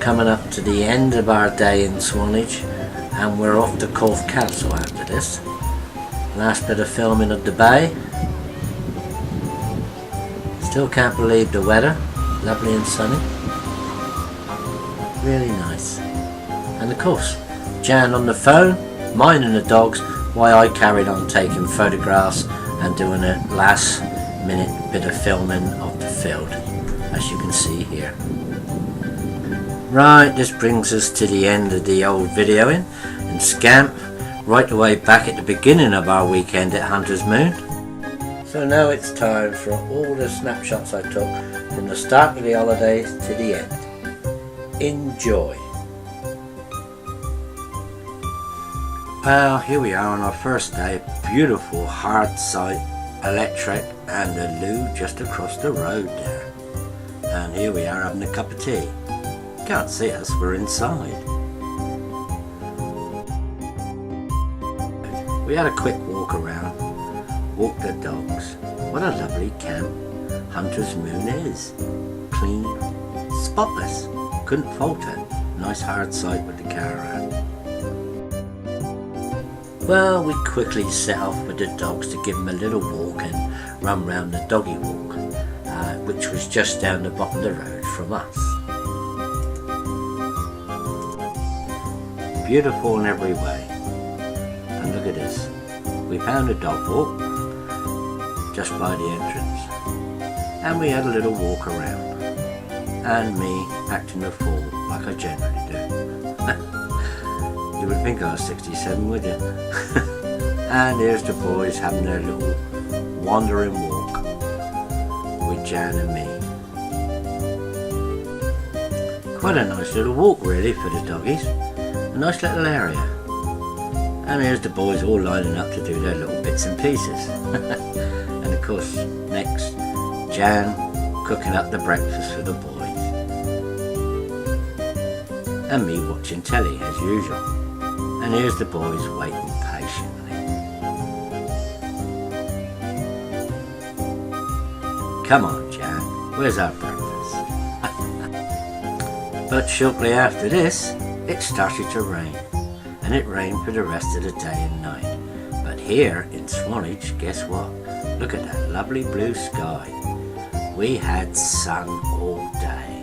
Coming up to the end of our day in Swanage, and we're off to Corfe Castle after this. Last bit of filming of the bay. Still can't believe the weather, lovely and sunny. Really nice. And of course, Jan on the phone, minding the dogs, while I carried on taking photographs and doing a last minute bit of filming of the field, as you can see here. Right, this brings us to the end of the old videoing and scamp, right away back at the beginning of our weekend at Hunter's Moon. So now it's time for all the snapshots I took from the start of the holidays to the end. Enjoy! Well, here we are on our first day. Beautiful hard site, electric, and the loo just across the road there. And here we are having a cup of tea. Can't see us, we're inside. We had a quick walk around, walked the dogs. What a lovely camp Hunter's Moon is. Clean, spotless, couldn't fault it. Nice hard site with the caravan. Well, we quickly set off with the dogs to give them a little walk and run round the doggy walk, which was just down the bottom of the road from us. Beautiful in every way. And look at this. We found a dog walk just by the entrance. And we had a little walk around. And me acting a fool like I generally do. You would think I was 67, would you? And here's the boys having their little wandering walk with Jan and me. Quite a nice little walk really for the doggies. A nice little area. And here's the boys all lining up to do their little bits and pieces. And of course, next, Jan cooking up the breakfast for the boys. And me watching telly as usual. And here's the boys waiting patiently. Come on, Jan, where's our breakfast? But shortly after this, it started to rain, and it rained for the rest of the day and night. But here in Swanage, guess what? Look at that lovely blue sky. We had sun all day,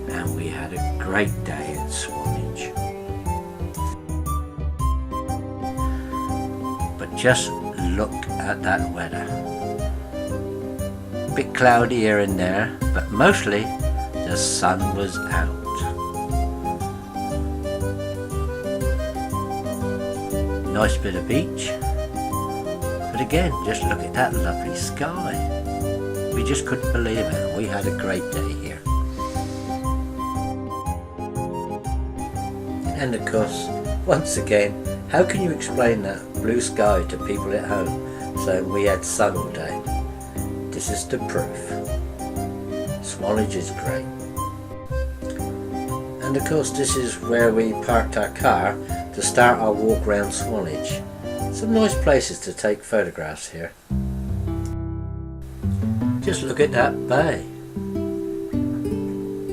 and we had a great day in Swanage. But just look at that weather. Bit cloudy here and there, but mostly the the sun was out. Nice bit of beach. But again, just look at that lovely sky. We just couldn't believe it. We had a great day here. And of course, once again, how can you explain that blue sky to people at home saying we had sun all day? This is the proof. Swanage is great. And of course, this is where we parked our car to start our walk around Swanage. Some nice places to take photographs here. Just look at that bay.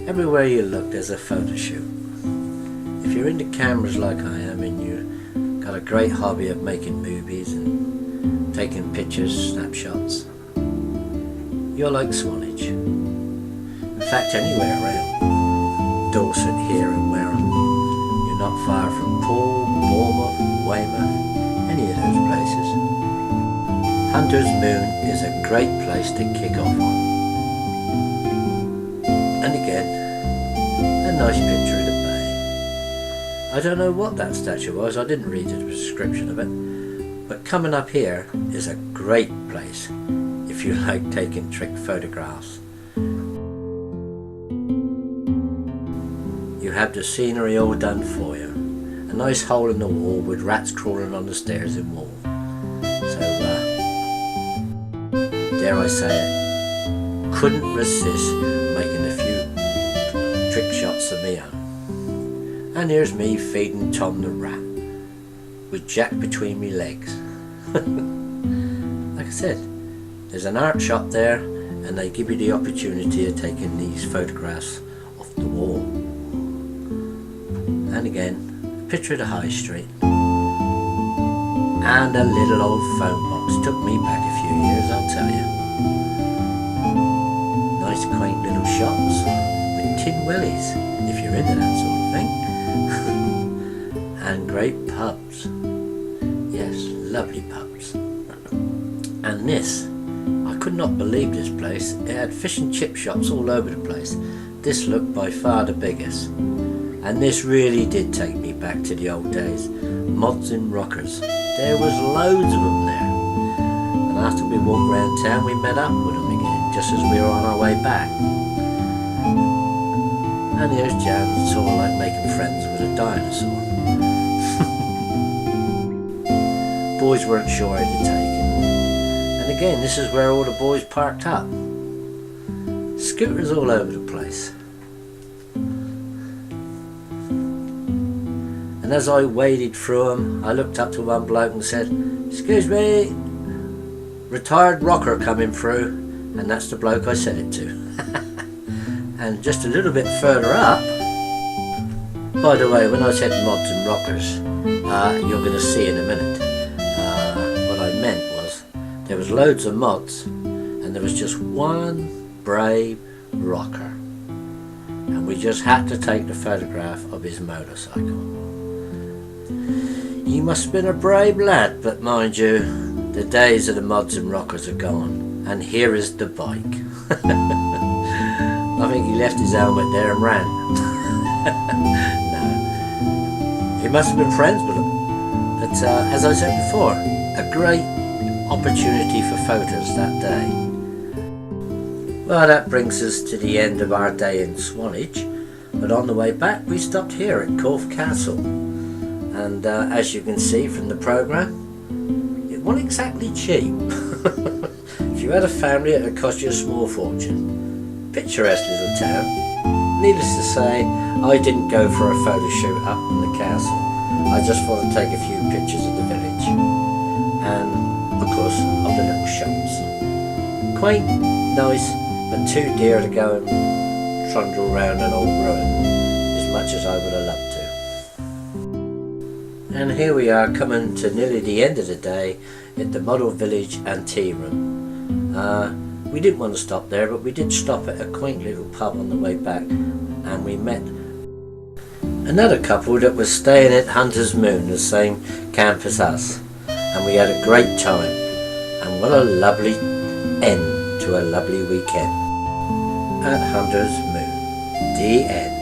Everywhere you look there's a photo shoot. If you're into cameras like I am and you've got a great hobby of making movies and taking pictures, snapshots, you'll like Swanage. In fact, anywhere around Dorset here and Wareham. You're not far from Poole, Bournemouth, Weymouth, any of those places. Hunter's Moon is a great place to kick off on. And again, a nice picture of the bay. I don't know what that statue was, I didn't read the description of it, but coming up here is a great place if you like taking trick photographs. You have the scenery all done for you. A nice hole in the wall with rats crawling on the stairs in wall. So, dare I say it, couldn't resist making a few trick shots of me own. And here's me feeding Tom the rat, with Jack between me legs. Like I said, there's an art shop there, and they give you the opportunity of taking these photographs off the wall. And again, picture of the high street, and a little old phone box. Took me back a few years, I'll tell you. Nice quaint little shops with tin willies, if you're into that sort of thing. And great pubs. Yes, lovely pubs. And this, I could not believe this place. It had fish and chip shops all over the place. This looked by far the biggest. And this really did take me back to the old days. Mods and rockers. There was loads of them there. And after we walked around town, we met up with them again, just as we were on our way back. And here's Jan, sort of like making friends with a dinosaur. Boys weren't sure how to take it. And again, this is where all the boys parked up. Scooters all over the place. And as I waded through them, I looked up to one bloke and said, "Excuse me, retired rocker coming through," and that's the bloke I said it to. And just a little bit further up, by the way, when I said mods and rockers, you're going to see in a minute, what I meant was there was loads of mods and there was just one brave rocker, and we just had to take the photograph of his motorcycle. He must have been a brave lad, but mind you, the days of the mods and rockers are gone, and here is the bike. I think he left his helmet there and ran. No, he must have been friends with them. But as I said before, a great opportunity for photos that day. Well, that brings us to the end of our day in Swanage, but on the way back we stopped here at Corfe Castle. And as you can see from the programme, it wasn't exactly cheap. If you had a family, it would cost you a small fortune. Picturesque little town. Needless to say, I didn't go for a photo shoot up in the castle. I just wanted to take a few pictures of the village. And, of course, of the little shops. Quaint, nice, but too dear to go and trundle around an old ruin as much as I would have loved to. And here we are coming to nearly the end of the day at the Model Village and Tea Room. We didn't want to stop there, but we did stop at a quaint little pub on the way back, and we met another couple that was staying at Hunter's Moon, the same camp as us, and we had a great time. And what a lovely end to a lovely weekend at Hunter's Moon. The end.